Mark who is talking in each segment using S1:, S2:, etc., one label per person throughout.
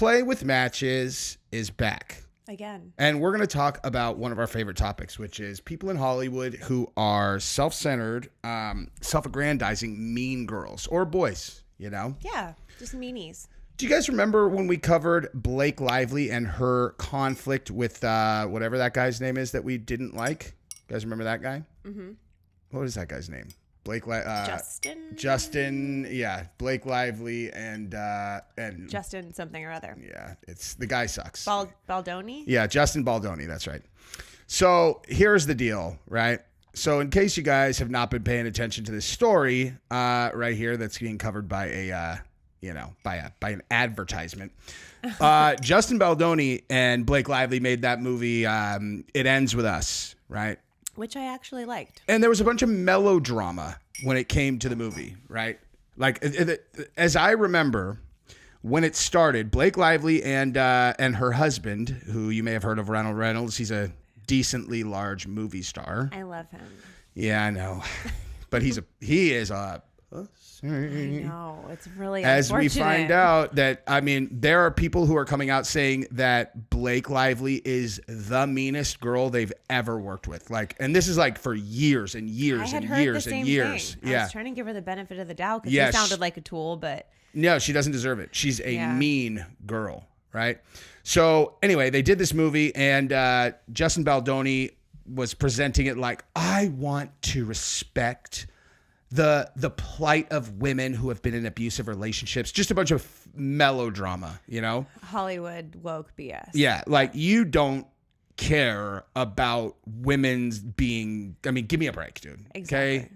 S1: Play with Matches is back.
S2: Again.
S1: And we're going to talk about one of our favorite topics, which is people in Hollywood who are self-centered, self-aggrandizing mean girls or boys, you know?
S2: Yeah, just meanies.
S1: Do you guys remember when we covered Blake Lively and her conflict with whatever that guy's name is that we didn't like? You guys remember that guy? Mm-hmm. What is that guy's name? Justin, yeah, Blake Lively and
S2: Justin something or other.
S1: Yeah, it's the guy sucks.
S2: Baldoni?
S1: Yeah, Justin Baldoni, that's right. So here's the deal, right? So in case you guys have not been paying attention to this story right here that's being covered by by an advertisement. Justin Baldoni and Blake Lively made that movie It Ends With Us, right?
S2: Which I actually liked.
S1: And there was a bunch of melodrama when it came to the movie, right? Like, as I remember, when it started, Blake Lively and her husband, who you may have heard of, Ronald Reynolds, he's a decently large movie star.
S2: I love him.
S1: Yeah, I know. But he is a...
S2: I know. It's really
S1: As
S2: unfortunate.
S1: we find out that, I mean, there are people who are coming out saying that Blake Lively is the meanest girl they've ever worked with. Like, and this is like for years and years and years and years.
S2: I was trying to give her the benefit of the doubt because she sounded like a tool, but...
S1: No, she doesn't deserve it. She's a mean girl, right? So anyway, they did this movie and Justin Baldoni was presenting it like, I want to respect the plight of women who have been in abusive relationships. Just a bunch of melodrama, you know?
S2: Hollywood woke BS.
S1: Yeah, like you don't care about women's being... I mean, give me a break, dude.
S2: Exactly.
S1: Okay?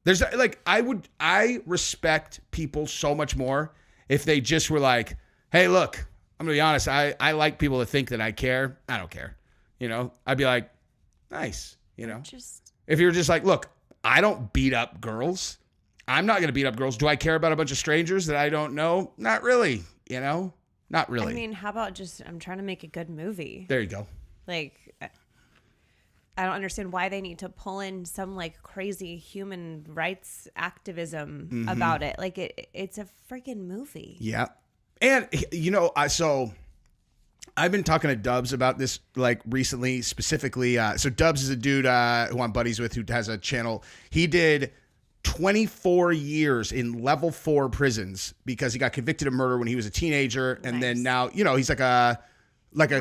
S1: There's like, I respect people so much more if they just were like, hey, look, I'm gonna be honest, I like people to think that I care. I don't care. You know? I'd be like, nice, you know? If you're just like, look, I don't beat up girls. I'm not going to beat up girls. Do I care about a bunch of strangers that I don't know? Not really, you know? Not really.
S2: I mean, how about I'm trying to make a good movie.
S1: There you go.
S2: Like, I don't understand why they need to pull in some like crazy human rights activism about it. Like it's a freaking movie.
S1: Yeah. And, you know, I've been talking to Dubs about this like recently, specifically. So Dubs is a dude who I'm buddies with who has a channel. He did 24 years in level 4 prisons because he got convicted of murder when he was a teenager.
S2: Nice.
S1: And then now, you know, he's like a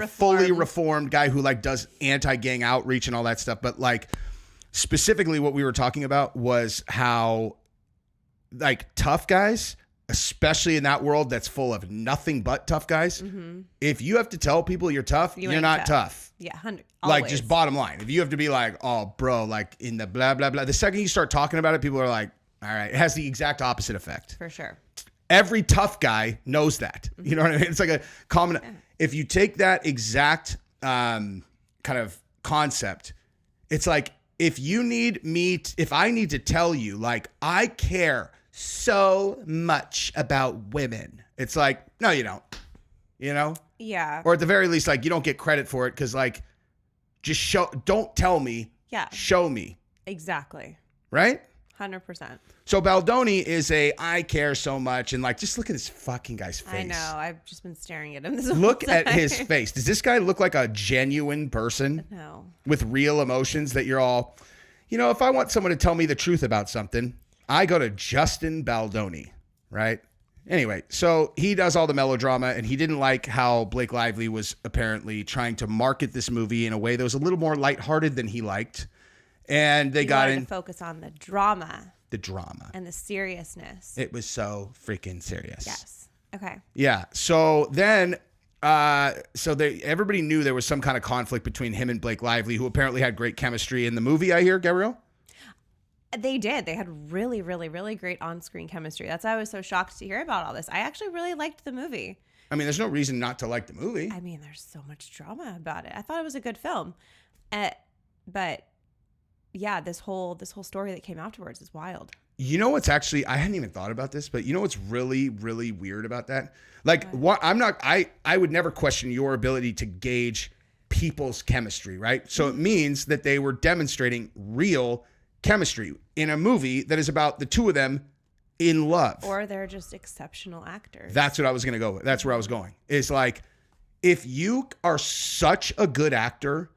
S1: fully reformed guy who like does anti-gang outreach and all that stuff. But like specifically what we were talking about was how like tough guys, especially in that world that's full of nothing but tough guys. Mm-hmm. If you have to tell people you're tough, you're not tough.
S2: Yeah, 100.
S1: Like just bottom line. If you have to be like, oh, bro, like in the blah, blah, blah. The second you start talking about it, people are like, all right. It has the exact opposite effect.
S2: For sure.
S1: Every tough guy knows that. Mm-hmm. You know what I mean? It's like a common. Yeah. If you take that exact kind of concept, it's like if I need to tell you, like, I care so much about women. It's like, no, you don't. You know?
S2: Yeah.
S1: Or at the very least, like, you don't get credit for it because, like, just don't tell me.
S2: Yeah.
S1: Show me.
S2: Exactly.
S1: Right?
S2: 100%.
S1: So Baldoni is I care so much, and like, just look at this fucking guy's face.
S2: I know. I've just been staring at him this whole
S1: Look
S2: time.
S1: at his face. Does this guy look like a genuine person?
S2: No. With
S1: real emotions that you're all, you know, if I want someone to tell me the truth about something, I go to Justin Baldoni, right? Anyway, so he does all the melodrama, and he didn't like how Blake Lively was apparently trying to market this movie in a way that was a little more lighthearted than he liked. And they got in
S2: to focus on the drama.
S1: The drama.
S2: And the seriousness.
S1: It was so freaking serious.
S2: Yes. Okay.
S1: Yeah. So then, everybody knew there was some kind of conflict between him and Blake Lively, who apparently had great chemistry in the movie, I hear, Gabrielle?
S2: They did. They had really, really, really great on-screen chemistry. That's why I was so shocked to hear about all this. I actually really liked the movie.
S1: I mean, there's no reason not to like the movie.
S2: I mean, there's so much drama about it. I thought it was a good film. But yeah, this whole story that came afterwards is wild.
S1: You know what's actually, I hadn't even thought about this, but you know what's really, really weird about that? Like, I would never question your ability to gauge people's chemistry, right? So it means that they were demonstrating real chemistry in a movie that is about the two of them in love.
S2: Or they're just exceptional actors.
S1: That's what I was going to go with. That's where I was going. It's like, if you are such a good actor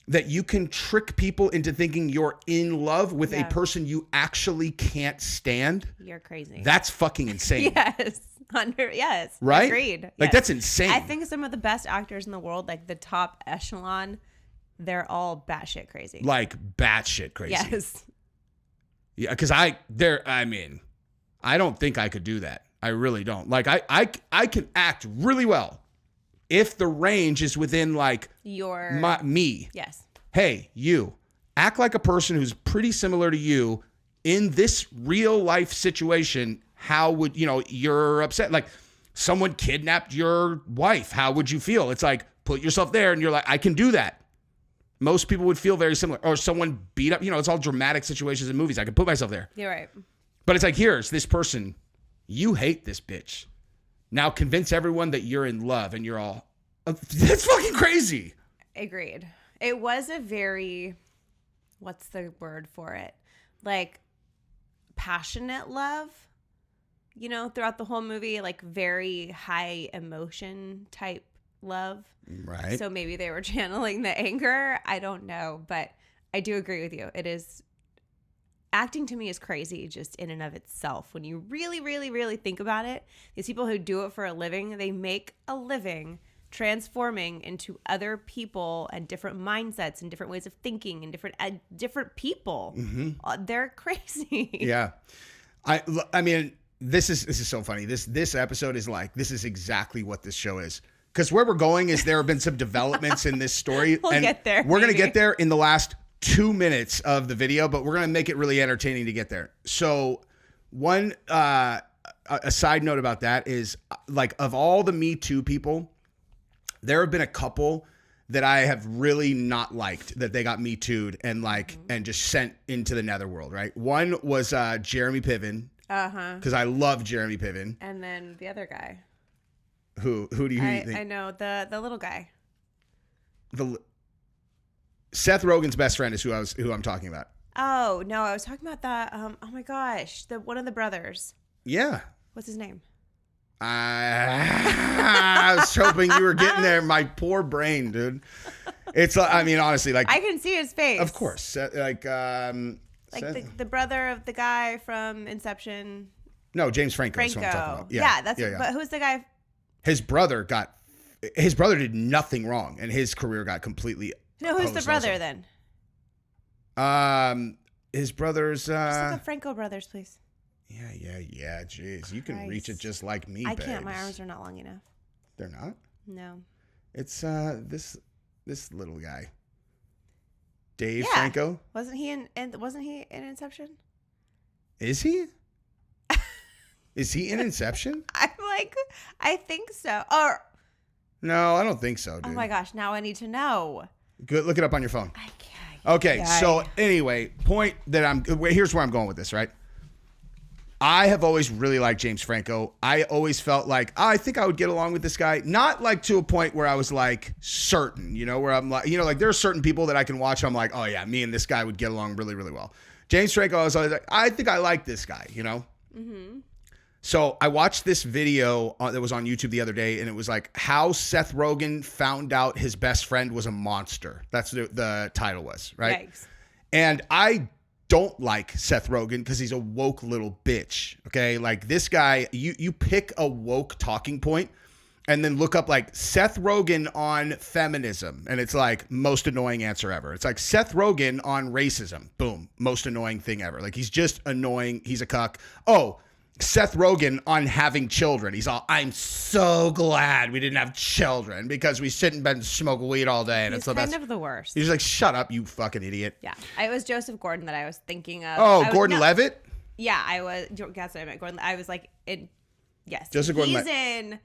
S1: that you can trick people into thinking you're in love with a person you actually can't stand.
S2: You're crazy.
S1: That's fucking insane.
S2: Yes. Yes.
S1: Right?
S2: Agreed.
S1: Like,
S2: yes.
S1: that's insane.
S2: I think some of the best actors in the world, like the top echelon, they're all batshit crazy.
S1: Like batshit crazy.
S2: Yes.
S1: Yeah, because I don't think I could do that. I really don't. Like, I can act really well if the range is within like me.
S2: Yes.
S1: Hey, you act like a person who's pretty similar to you in this real life situation. How would, you're upset. Like, someone kidnapped your wife. How would you feel? It's like, put yourself there and you're like, I can do that. Most people would feel very similar. Or someone beat up, it's all dramatic situations in movies. I can put myself there.
S2: You're right.
S1: But it's like, here's this person. You hate this bitch. Now convince everyone that you're in love and you're all, that's fucking crazy.
S2: Agreed. It was a very, what's the word for it? Like, passionate love, throughout the whole movie, like very high emotion type love.
S1: Right.
S2: So maybe they were channeling the anger. I don't know. But I do agree with you. It is, acting to me is crazy just in and of itself. When you really, really, really think about it, these people who do it for a living, they make a living transforming into other people and different mindsets and different ways of thinking and different people. Mm-hmm. They're crazy.
S1: Yeah. I mean, this is so funny. This episode is like, this is exactly what this show is. Because where we're going is there have been some developments in this story.
S2: We'll get there.
S1: We're going to get there in the last 2 minutes of the video, but we're going to make it really entertaining to get there. So one, a side note about that is, like, of all the Me Too people, there have been a couple that I have really not liked that they got Me Too'd and and just sent into the netherworld, right? One was Jeremy Piven. Because I love Jeremy Piven.
S2: And then the other guy.
S1: Who do you think?
S2: I know, the little guy.
S1: Seth Rogen's best friend is who I'm talking about.
S2: Oh, no, I was talking about that. Oh my gosh, one of the brothers.
S1: Yeah.
S2: What's his name?
S1: I was hoping you were getting there. My poor brain, dude. It's, I mean, honestly, like,
S2: I can see his face.
S1: Of course. Like
S2: the brother of the guy from Inception.
S1: No, James Franco. Is what I'm talking about.
S2: Yeah, that's. Yeah. But who's the guy?
S1: His brother did nothing wrong, and his career got completely.
S2: No, who's the brother then?
S1: His brother's.
S2: Just look up Franco brothers, please.
S1: Yeah. Jeez, you can reach it just like me.
S2: I can't. My arms are not long enough.
S1: They're not?
S2: No.
S1: It's this little guy. Dave Franco.
S2: Wasn't he in Inception?
S1: Is he? Is he in Inception?
S2: I'm like, I think so. Or
S1: no, I don't think so, dude.
S2: Oh my gosh, now I need to know.
S1: Good, look it up on your phone.
S2: I can't.
S1: Okay, so anyway, here's where I'm going with this, right? I have always really liked James Franco. I always felt like, I think I would get along with this guy. Not like to a point where I was like certain, where I'm like, like there are certain people that I can watch. I'm like, oh yeah, me and this guy would get along really, really well. James Franco, I was always like, I think I like this guy, Mm-hmm. So I watched this video that was on YouTube the other day, and it was like how Seth Rogen found out his best friend was a monster. That's what the title was, right? Yikes. And I don't like Seth Rogen because he's a woke little bitch. Okay, like this guy, you pick a woke talking point and then look up like Seth Rogen on feminism, and it's like most annoying answer ever. It's like Seth Rogen on racism. Boom, most annoying thing ever. Like he's just annoying. He's a cuck. Oh, Seth Rogen on having children. He's all, I'm so glad we didn't have children because we sit in bed and smoke weed all day. And
S2: he's
S1: it's the
S2: kind
S1: best.
S2: of the worst.
S1: He's like, shut up, you fucking idiot.
S2: Yeah. It was Joseph Gordon that I was thinking of.
S1: Oh, Gordon-Levitt?
S2: Yeah, I was. That's what I meant. Gordon. I was like, yes.
S1: Joseph
S2: Gordon-Levitt. He's in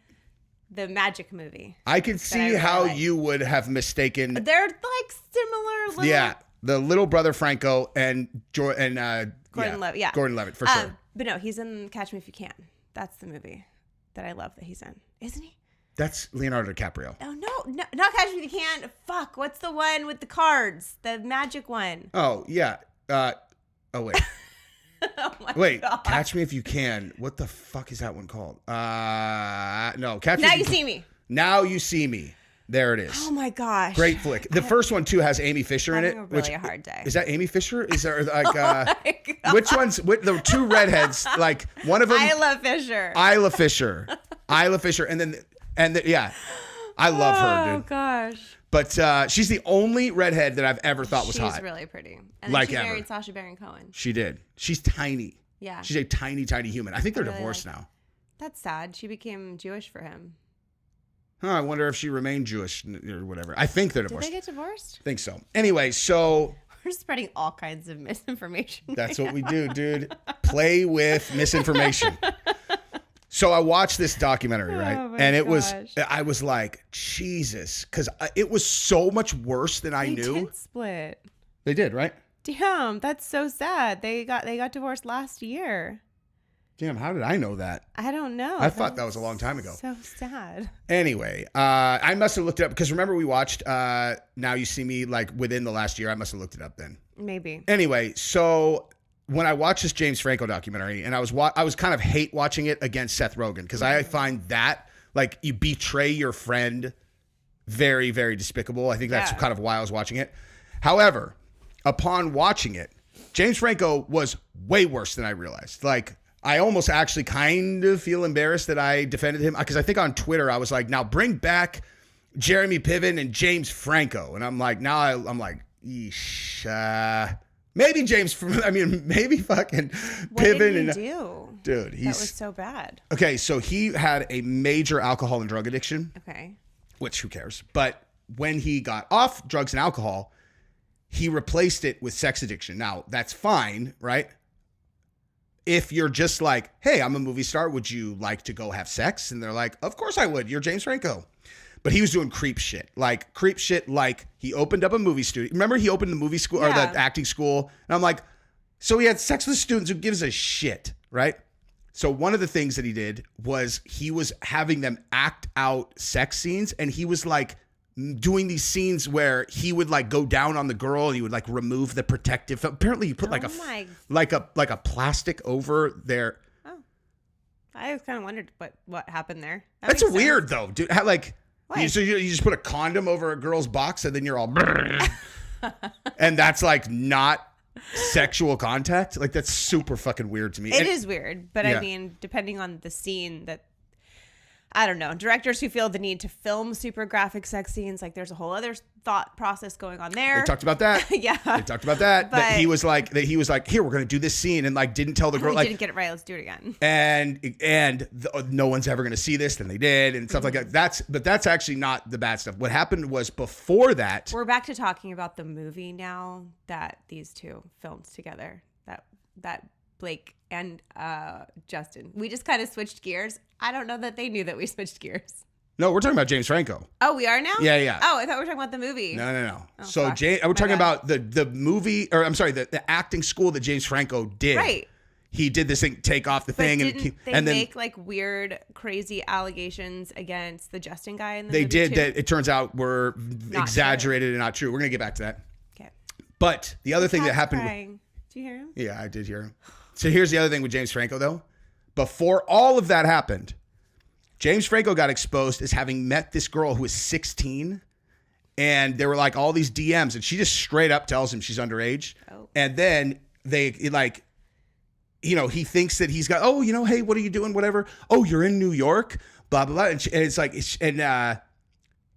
S2: the Magic movie.
S1: I can see how you would have mistaken.
S2: They're like similar little.
S1: Yeah. The little brother Franco and
S2: Gordon-Levitt. Yeah.
S1: Gordon-Levitt, for sure.
S2: But no, he's in Catch Me If You Can. That's the movie that I love that he's in. Isn't he?
S1: That's Leonardo DiCaprio.
S2: Oh, no, not Catch Me If You Can. Fuck, what's the one with the cards? The magic one.
S1: Oh, yeah. Oh, wait.
S2: Oh my
S1: Wait,
S2: God.
S1: Catch Me If You Can. What the fuck is that one called? No, Catch Me
S2: Now
S1: If
S2: You
S1: Can.
S2: See Me.
S1: Now You See Me. There it is.
S2: Oh my gosh.
S1: Great flick. The first one too has Amy Fisher in it.
S2: Having a really hard day.
S1: Is that Amy Fisher? Is there like
S2: Oh my God.
S1: which ones? The two redheads. Like one of them.
S2: Isla Fisher.
S1: Isla Fisher. Isla Fisher, yeah, I love her, dude.
S2: Oh gosh.
S1: But she's the only redhead that I've ever thought was hot.
S2: She's really pretty. And then
S1: Like
S2: she
S1: ever.
S2: married Sacha Baron Cohen.
S1: She did. She's tiny.
S2: Yeah.
S1: She's a tiny, tiny human. I think they're
S2: really
S1: divorced
S2: like
S1: now.
S2: That's sad. She became Jewish for him.
S1: Huh, I wonder if she remained Jewish or whatever. I think they're
S2: Did
S1: divorced.
S2: they get divorced?
S1: I think so. Anyway, so
S2: We're spreading all kinds of misinformation.
S1: that's what we do, dude. Play with misinformation. So I watched this documentary, right?
S2: Oh my
S1: And I was like, Jesus, because it was so much worse than I
S2: They
S1: knew.
S2: did split.
S1: They did, right?
S2: Damn, that's so sad. They got divorced last year.
S1: Damn, how did I know that?
S2: I don't know.
S1: I thought that was a long time ago.
S2: So sad.
S1: Anyway, I must have looked it up because remember we watched Now You See Me like within the last year. I must have looked it up then.
S2: Maybe.
S1: Anyway, so when I watched this James Franco documentary, and I was kind of hate watching it against Seth Rogen because I find that like you betray your friend very, very despicable. I think that's kind of why I was watching it. However, upon watching it, James Franco was way worse than I realized. Like I almost actually kind of feel embarrassed that I defended him because I think on Twitter I was like, now bring back Jeremy Piven and James Franco. And I'm like, now I'm like, yeesh, maybe fucking
S2: What did
S1: Piven
S2: he
S1: and
S2: do?
S1: dude,
S2: That was so bad.
S1: okay. So he had a major alcohol and drug addiction,
S2: Okay.
S1: which who cares? But when he got off drugs and alcohol, he replaced it with sex addiction. Now that's fine, right? If you're just like, hey, I'm a movie star, would you like to go have sex? And they're like, of course I would. You're James Franco. But he was doing creep shit. Like he opened up a movie studio. Remember he opened the movie school or the acting school? And I'm like, so he had sex with students. Who gives a shit, right? So one of the things that he did was he was having them act out sex scenes. And he was like doing these scenes where he would like go down on the girl and he would like remove the protective. Apparently, you put like a plastic over there.
S2: Oh, I kind of wondered what happened there.
S1: That's weird though, dude. How, like,
S2: Why?
S1: you just put a condom over a girl's box and then you're all, and that's like not sexual contact. Like that's super fucking weird to me.
S2: It is weird, but
S1: Yeah.
S2: I mean, depending on the scene that. I don't know. Directors who feel the need to film super graphic sex scenes, like there's a whole other thought process going on there.
S1: They talked about that.
S2: Yeah.
S1: They talked about that.
S2: But-
S1: That he was like, here, we're gonna do this scene, and like didn't tell the girl,
S2: We
S1: like,
S2: didn't get it right. Let's do it again.
S1: and no one's ever gonna see this. Then they did, and stuff like that. That's actually not the bad stuff. What happened was before that.
S2: We're back to talking about the movie now that these two filmed together. That Blake and Justin. We just kind of switched gears. I don't know that they knew that we switched gears.
S1: No, we're talking about James Franco.
S2: Oh, we are now?
S1: Yeah.
S2: Oh, I thought we were talking about the movie.
S1: No.
S2: Oh,
S1: So
S2: fuck.
S1: we're
S2: My
S1: talking
S2: bad.
S1: about the movie, or I'm sorry, the acting school that James Franco did.
S2: Right.
S1: He did this thing, take off the
S2: But
S1: thing,
S2: didn't they
S1: and then
S2: make like weird, crazy allegations against the Justin guy in the
S1: they
S2: movie
S1: did
S2: too?
S1: that. It turns out were
S2: Not
S1: exaggerated and not true. We're gonna get back to that.
S2: Okay.
S1: But the other thing that
S2: Cat's
S1: happened.
S2: crying. Do you hear him?
S1: Yeah, I did hear him. So here's the other thing with James Franco, though. Before all of that happened, James Franco got exposed as having met this girl who was 16. And there were like all these DMs. And she just straight up tells him she's underage.
S2: Oh.
S1: And then he thinks that he's got, hey, what are you doing? Whatever. Oh, you're in New York? Blah, blah, blah. And it's like,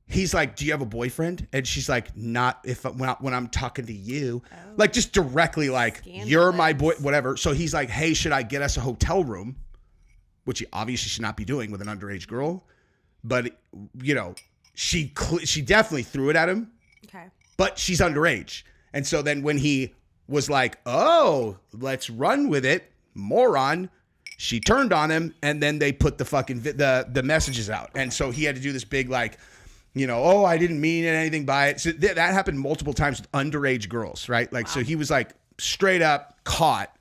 S1: he's like, do you have a boyfriend? And she's like, not when I'm talking to you.
S2: Oh.
S1: Like just directly like, you're my boy, whatever. So he's like, hey, should I get us a hotel room? Which he obviously should not be doing with an underage girl. But, she definitely threw it at him.
S2: Okay.
S1: But she's underage. And so then when he was like, oh, let's run with it, moron, she turned on him. And then they put the fucking the messages out. And so he had to do this big like, I didn't mean anything by it. So that happened multiple times with underage girls, right? Like, So he was like straight up caught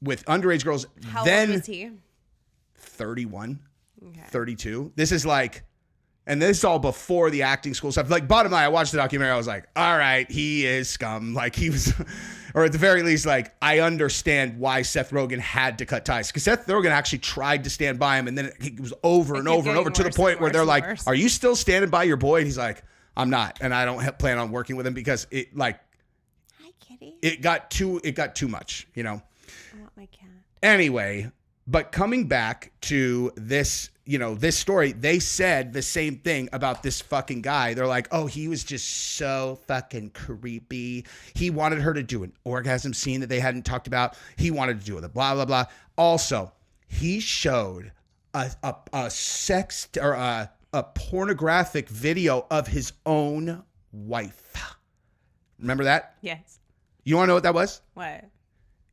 S1: with underage girls.
S2: How
S1: then
S2: old was he?
S1: 31,
S2: Okay.
S1: 32. This is like, and this is all before the acting school stuff. Like, bottom line, I watched the documentary. I was like, all right, he is scum. Like he was, or at the very least, like, I understand why Seth Rogen had to cut ties, because Seth Rogen actually tried to stand by him, and then it was over and over and over to the point where they're like, "Are you still standing by your boy?" And he's like, "I'm not, and I don't plan on working with him because it like."
S2: Hi, kitty.
S1: It got too much, you know.
S2: I want my cat.
S1: Anyway, but coming back to this, you know, this story, they said the same thing about this fucking guy. They're like, "Oh, he was just so fucking creepy. He wanted her to do an orgasm scene that they hadn't talked about. He wanted to do it, blah blah blah." Also, he showed a sex or a pornographic video of his own wife. Remember that?
S2: Yes.
S1: You want to know what that was?
S2: What?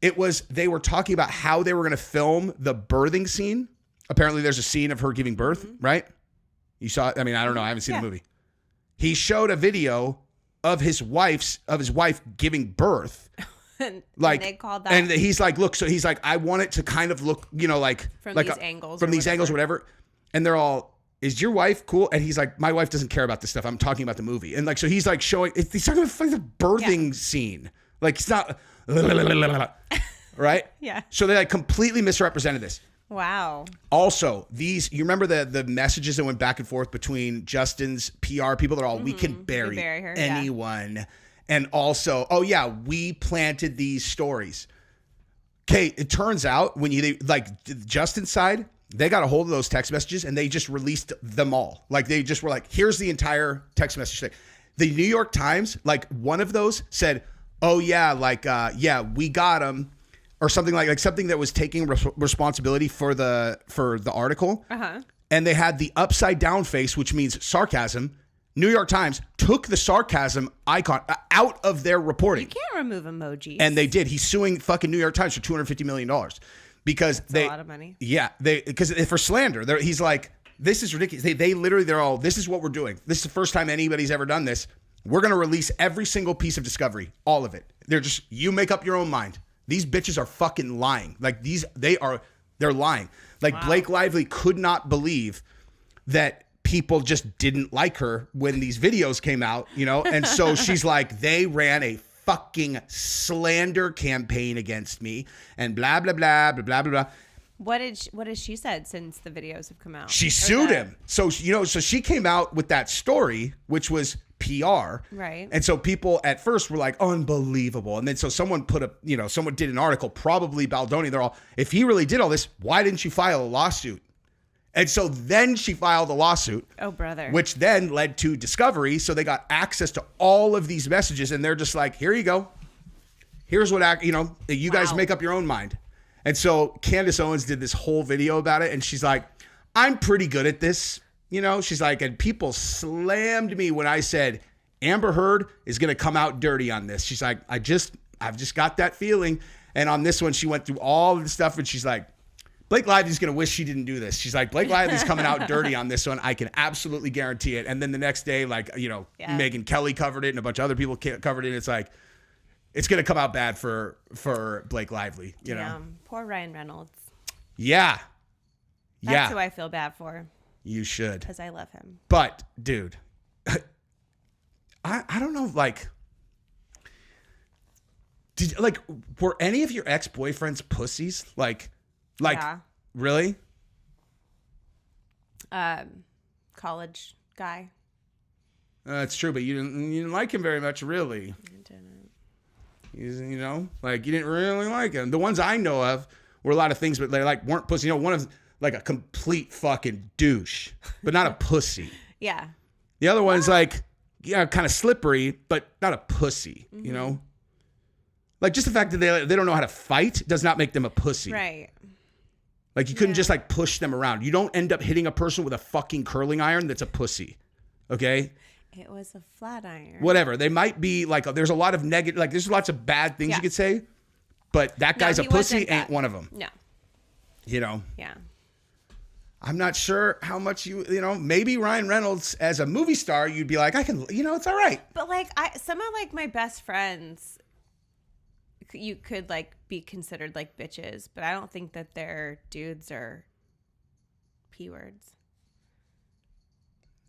S1: It was, they were talking about how they were going to film the birthing scene. Apparently there's a scene of her giving birth, right? You saw it? I mean, I don't know. I haven't seen the movie. He showed a video of his wife giving birth. Like,
S2: and they called that.
S1: And he's like, look, so he's like, I want it to kind of look, you know, like
S2: from
S1: like
S2: these angles.
S1: From these angles, whatever. And they're all, "Is your wife cool?" And he's like, "My wife doesn't care about this stuff. I'm talking about the movie." And like, so he's like showing, he's talking about the birthing scene. Like, it's not, right?
S2: Yeah.
S1: So they like completely misrepresented this.
S2: Wow.
S1: Also, you remember the messages that went back and forth between Justin's PR people? They're all, "We can bury
S2: her,
S1: anyone." And also, "Oh yeah, we planted these stories." Okay, it turns out when you, like, Justin's side, they got a hold of those text messages and they just released them all. Like, they just were like, "Here's the entire text message thing." The New York Times, like, one of those said, "Oh yeah, like, yeah, we got him," or something like something that was taking responsibility for the article. And they had the upside down face, which means sarcasm. New York Times took the sarcasm icon out of their reporting.
S2: You can't remove emojis.
S1: And they did. He's suing fucking New York Times for $250 million because
S2: That's a lot of money.
S1: Yeah, because for slander. He's like, "This is ridiculous." They literally, they're all, "This is what we're doing. This is the first time anybody's ever done this. We're going to release every single piece of discovery, all of it." They're just, you make up your own mind. These bitches are fucking lying. Like, they're lying. Like, wow. Blake Lively could not believe that people just didn't like her when these videos came out, you know? And so she's like, "They ran a fucking slander campaign against me and blah, blah, blah, blah, blah, blah, blah."
S2: What has she said since the videos have come out?
S1: She sued him. So, you know, so she came out with that story, which was PR.
S2: Right.
S1: And so people at first were like, "Unbelievable." And then so someone someone did an article, probably Baldoni. They're all, "If he really did all this, why didn't you file a lawsuit?" And so then she filed a lawsuit.
S2: Oh, brother.
S1: Which then led to discovery. So they got access to all of these messages and they're just like, "Here you go. Here's what, you guys make up your own mind." And so Candace Owens did this whole video about it. And she's like, "I'm pretty good at this." You know, she's like, "And people slammed me when I said Amber Heard is going to come out dirty on this." She's like, I've just got that feeling. And on this one, she went through all of the stuff and she's like, "Blake Lively's going to wish she didn't do this." She's like, "Blake Lively's coming out dirty on this one. I can absolutely guarantee it." And then the next day, like, Megyn Kelly covered it and a bunch of other people covered it. It's like, it's going to come out bad for Blake Lively, you know?
S2: Poor Ryan Reynolds.
S1: Yeah.
S2: That's who I feel bad for.
S1: You should.
S2: Because I love him.
S1: But, dude, I don't know, like, were any of your ex-boyfriends pussies? Like,
S2: yeah.
S1: Really?
S2: College guy.
S1: That's true, but you didn't like him very much, really.
S2: I didn't.
S1: You didn't really like him. The ones I know of were a lot of things, but they weren't pussy. One of like a complete fucking douche, but not a pussy.
S2: Yeah.
S1: The other one's kind of slippery, but not a pussy. You know, like just the fact that they don't know how to fight does not make them a pussy.
S2: Right.
S1: Like you couldn't just push them around. You don't end up hitting a person with a fucking curling iron that's a pussy. Okay.
S2: It was a flat iron.
S1: Whatever. They might be there's a lot of negative, there's lots of bad things you could say, but that guy's a pussy ain't one of them.
S2: No.
S1: You know?
S2: Yeah.
S1: I'm not sure how much maybe Ryan Reynolds as a movie star, you'd be like, I can, it's all right.
S2: But some of my best friends, you could be considered bitches, but I don't think that their dudes are P words.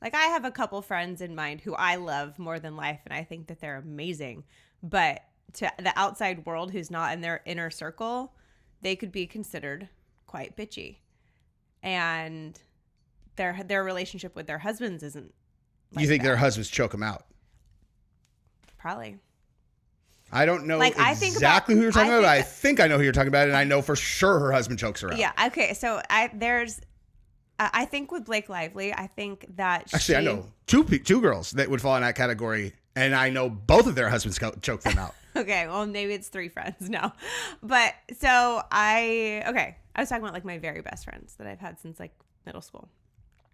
S2: I have a couple friends in mind who I love more than life, and I think that they're amazing. But to the outside world who's not in their inner circle, they could be considered quite bitchy. And their relationship with their husbands isn't like
S1: you think
S2: that.
S1: their husbands choke them out?
S2: Probably.
S1: I don't know
S2: Like, I think
S1: exactly who you're talking about, but I
S2: think
S1: think I know who you're talking about, and I know for sure her husband chokes her out.
S2: Yeah. Okay. So I think with Blake Lively, I think that
S1: Actually, I know two girls that would fall in that category, and I know both of their husbands choke them out.
S2: Okay, well, maybe it's 3 friends. No. But so I was talking about like my very best friends that I've had since like middle school.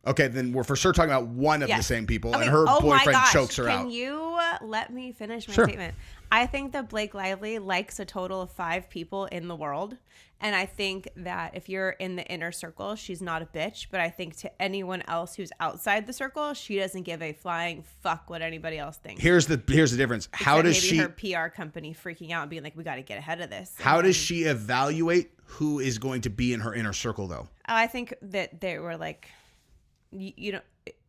S1: Okay, then we're for sure talking about one of the
S2: Yes.
S1: same people,
S2: Okay.
S1: and her
S2: Oh my
S1: boyfriend
S2: gosh.
S1: chokes her out.
S2: Can you let me finish my
S1: Sure.
S2: statement? I think that Blake Lively likes a total of 5 people in the world. And I think that if you're in the inner circle, she's not a bitch. But I think to anyone else who's outside the circle, she doesn't give a flying fuck what anybody else thinks.
S1: Here's the difference. How
S2: Except
S1: does
S2: maybe
S1: she
S2: her PR company freaking out and being like, we got to get ahead of this.
S1: How does she evaluate who is going to be in her inner circle though?
S2: I think that they were like, you know,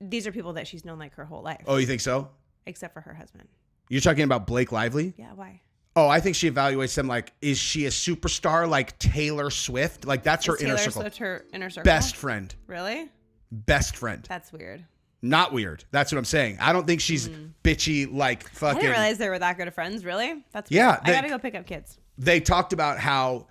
S2: these are people that she's known like her whole life.
S1: Oh, you think so?
S2: Except for her husband.
S1: You're talking about Blake Lively?
S2: Yeah, why?
S1: Oh, I think she evaluates them like, is she a superstar like Taylor Swift? Like that's her
S2: Is
S1: inner
S2: Taylor
S1: circle.
S2: Swift her inner circle?
S1: Best friend.
S2: Really?
S1: Best friend.
S2: That's weird.
S1: Not weird. That's what I'm saying. I don't think she's bitchy like
S2: I
S1: fucking.
S2: didn't realize they were that good of friends. Really? That's weird.
S1: Yeah,
S2: I gotta go pick up kids.
S1: They talked about how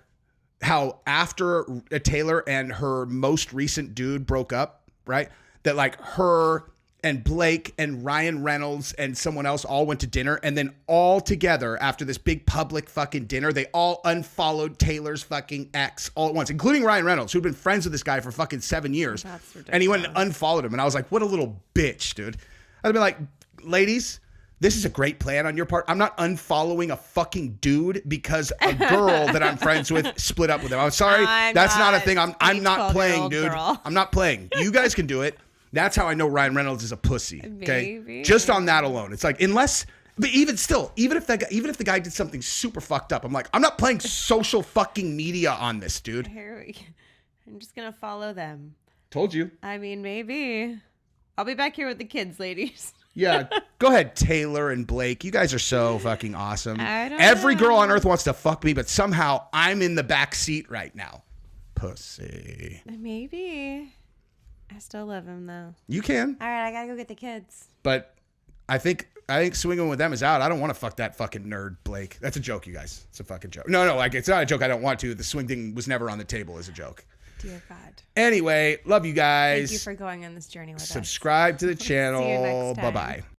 S1: after Taylor and her most recent dude broke up, right? That like her and Blake and Ryan Reynolds and someone else all went to dinner, and then all together after this big public fucking dinner, they all unfollowed Taylor's fucking ex all at once, including Ryan Reynolds, who'd been friends with this guy for fucking 7 years.
S2: That's ridiculous.
S1: And he went and unfollowed him. And I was like, what a little bitch, dude. I'd be like, ladies, this is a great plan on your part. I'm not unfollowing a fucking dude because a girl that I'm friends with split up with him. I'm sorry. That's not a thing. I'm not playing, dude.
S2: Girl.
S1: I'm not playing. You guys can do it. That's how I know Ryan Reynolds is a pussy. Okay,
S2: Maybe.
S1: just on that alone, it's like but even still, even if the guy did something super fucked up, I'm like, I'm not playing social fucking media on this, dude.
S2: I'm just gonna follow them.
S1: Told you.
S2: I mean, maybe. I'll be back here with the kids, ladies.
S1: Yeah, go ahead, Taylor and Blake. You guys are so fucking awesome.
S2: Every
S1: girl on earth wants to fuck me, but somehow I'm in the back seat right now. Pussy.
S2: Maybe. I still love him though.
S1: You can,
S2: All right, I gotta go get the kids.
S1: but I think swinging with them is out. I don't want to fuck that fucking nerd, Blake. That's a joke, you guys. It's a fucking joke. No, like it's not a joke. I don't want to. The swing thing was never on the table as a joke.
S2: Dear God.
S1: Anyway, love you guys.
S2: Thank you for going on this journey with us.
S1: Subscribe to the channel.
S2: See you next time.
S1: Bye-bye.